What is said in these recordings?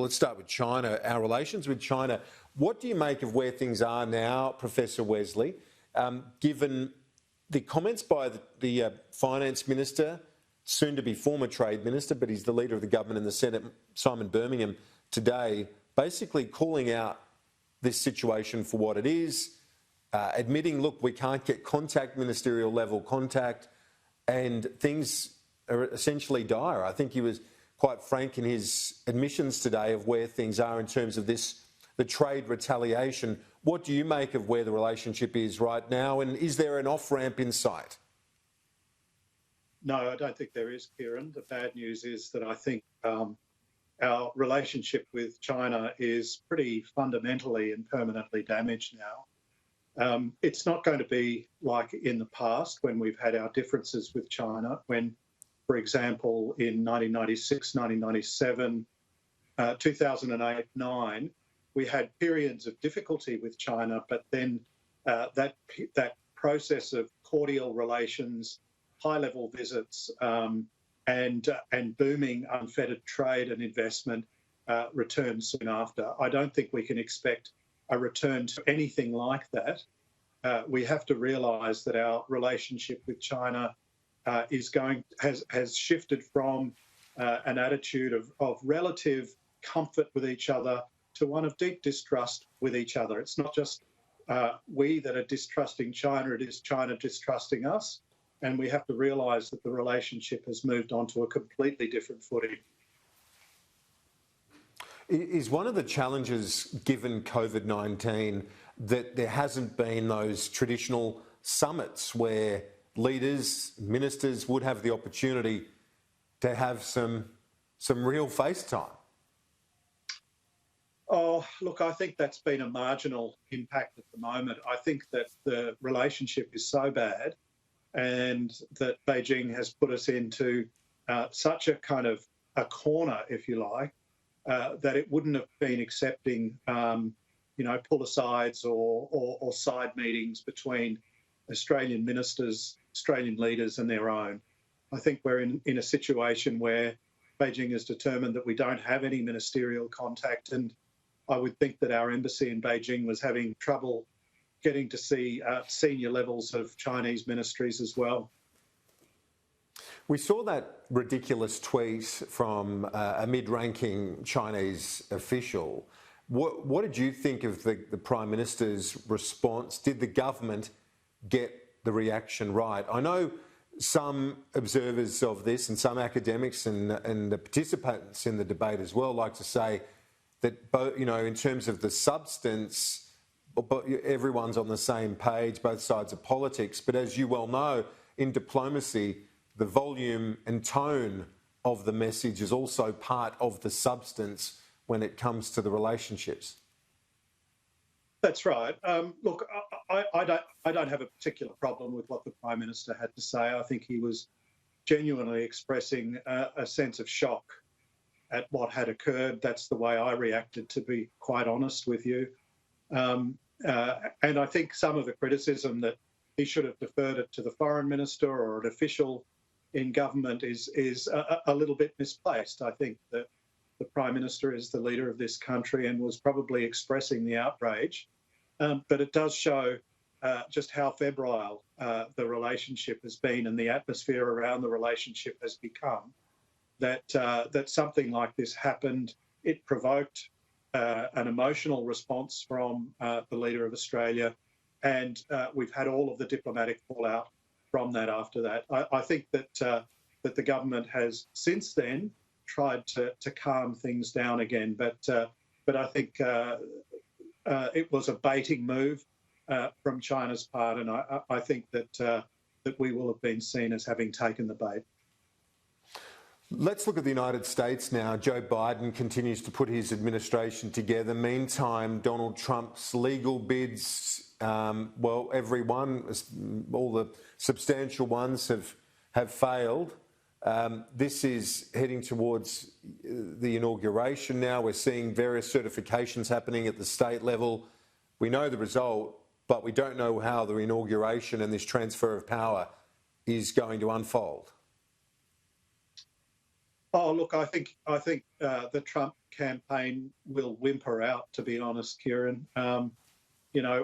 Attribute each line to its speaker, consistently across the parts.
Speaker 1: Let's start with China, our relations with China. What do you make of where things are now, Professor Wesley, given the comments by the Finance Minister, soon to be former Trade Minister, but he's the leader of the government in the Senate, Simon Birmingham, today, basically calling out this situation for what it is, admitting, look, we can't get contact, ministerial level contact, and things are essentially dire. I think he was quite frank in his admissions today of where things are in terms of this, the trade retaliation. What do you make of where the relationship is right now, and is there an off-ramp in sight?
Speaker 2: No, I don't think there is, Kieran. The bad news is that I think our relationship with China is pretty fundamentally and permanently damaged now. It's not going to be like in the past when we've had our differences with China, when, for example, in 1996, 1997, 2008-9, we had periods of difficulty with China, but then that process of cordial relations, high-level visits, and booming unfettered trade and investment returned soon after. I don't think we can expect a return to anything like that. We have to realise that our relationship with China has shifted from an attitude of relative comfort with each other to one of deep distrust with each other. It's not just we that are distrusting China, it is China distrusting us. And we have to realise that the relationship has moved on to a completely different footing.
Speaker 1: Is one of the challenges given COVID-19 that there hasn't been those traditional summits where leaders, ministers would have the opportunity to have some real face time?
Speaker 2: Oh, look, I think that's been a marginal impact at the moment. I think that the relationship is so bad and that Beijing has put us into such a kind of a corner, if you like, that it wouldn't have been accepting, pull-asides or side meetings between Australian ministers, Australian leaders and their own. I think we're in a situation where Beijing has determined that we don't have any ministerial contact, and I would think that our embassy in Beijing was having trouble getting to see senior levels of Chinese ministries as well.
Speaker 1: We saw that ridiculous tweet from a mid-ranking Chinese official. What did you think of the Prime Minister's response? Did the government get the reaction right? I know some observers of this and some academics and the participants in the debate as well like to say that, in terms of the substance, but everyone's on the same page, both sides of politics. But as you well know, in diplomacy, the volume and tone of the message is also part of the substance when it comes to the relationships.
Speaker 2: That's right. Look, I don't have a particular problem with what the Prime Minister had to say. I think he was genuinely expressing a sense of shock at what had occurred. That's the way I reacted, to be quite honest with you. And I think some of the criticism that he should have deferred it to the Foreign Minister or an official in government is a little bit misplaced. I think that the Prime Minister is the leader of this country and was probably expressing the outrage. But it does show just how febrile the relationship has been and the atmosphere around the relationship has become, that something like this happened. It provoked an emotional response from the leader of Australia, and we've had all of the diplomatic fallout from that after that. I think that the government has since then tried to calm things down again, but I think it was a baiting move from China's part, and I think that we will have been seen as having taken the bait.
Speaker 1: Let's look at the United States now. Joe Biden continues to put his administration together. Meantime, Donald Trump's legal bids, every one, all the substantial ones have failed. This is heading towards the inauguration now. We're seeing various certifications happening at the state level. We know the result, but we don't know how the inauguration and this transfer of power is going to unfold.
Speaker 2: Oh, look, I think the Trump campaign will whimper out, to be honest, Kieran.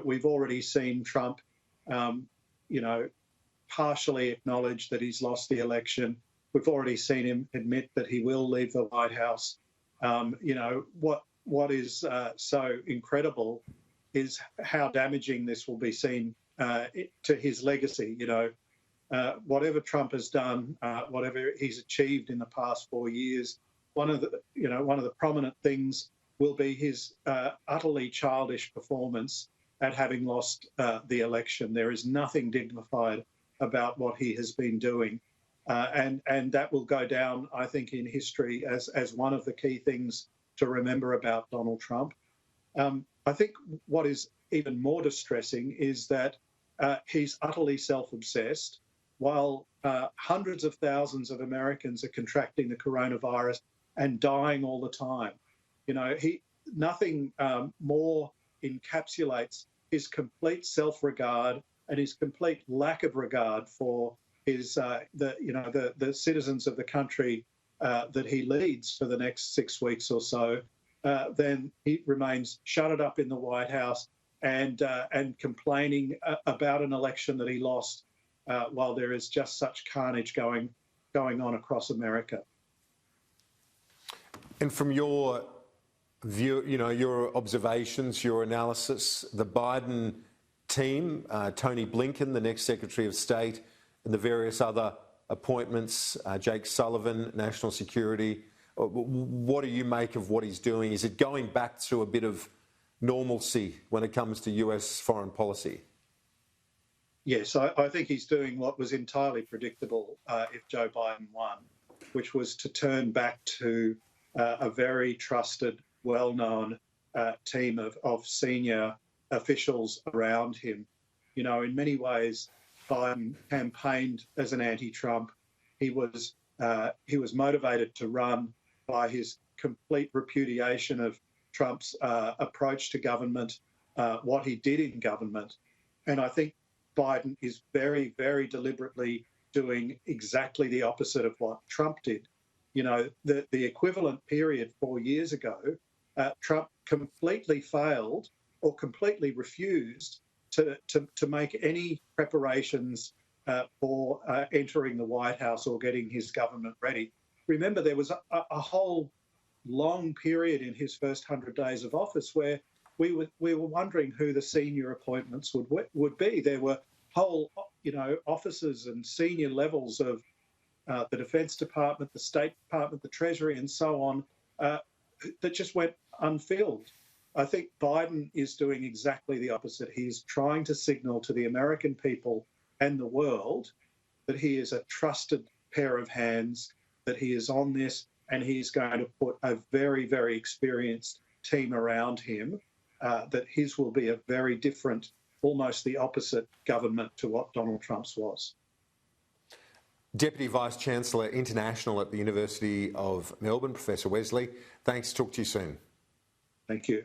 Speaker 2: We've already seen Trump, you know, partially acknowledge that he's lost the election. We've already seen him admit that he will leave the White House. What is so incredible is how damaging this will be seen to his legacy. Whatever Trump has done, whatever he's achieved in the past 4 years, one of the prominent things will be his utterly childish performance at having lost the election. There is nothing dignified about what he has been doing, and that will go down, I think, in history as one of the key things to remember about Donald Trump. I think what is even more distressing is that he's utterly self-obsessed. While hundreds of thousands of Americans are contracting the coronavirus and dying all the time, nothing more encapsulates his complete self-regard and his complete lack of regard for his the citizens of the country that he leads for the next 6 weeks or so. Then he remains shuttered up in the White House and complaining about an election that he lost, while there is just such carnage going on across America.
Speaker 1: And from your view, your observations, your analysis, the Biden team, Tony Blinken, the next Secretary of State, and the various other appointments, Jake Sullivan, National Security, what do you make of what he's doing? Is it going back to a bit of normalcy when it comes to US foreign policy?
Speaker 2: Yes, I think he's doing what was entirely predictable if Joe Biden won, which was to turn back to a very trusted, well-known team of senior officials around him. In many ways, Biden campaigned as an anti-Trump. He was motivated to run by his complete repudiation of Trump's approach to government, what he did in government. And I think Biden is very, very deliberately doing exactly the opposite of what Trump did. The equivalent period 4 years ago, Trump completely failed or completely refused to make any preparations for entering the White House or getting his government ready. Remember, there was a whole long period in his first 100 days of office where we were wondering who the senior appointments would be. There were whole, officers and senior levels of the Defense Department, the State Department, the Treasury, and so on, that just went unfilled. I think Biden is doing exactly the opposite. He's trying to signal to the American people and the world that he is a trusted pair of hands, that he is on this, and he's going to put a very, very experienced team around him, that his will be a very different, almost the opposite government to what Donald Trump's was.
Speaker 1: Deputy Vice-Chancellor International at the University of Melbourne, Professor Wesley, thanks. Talk to you soon.
Speaker 2: Thank you.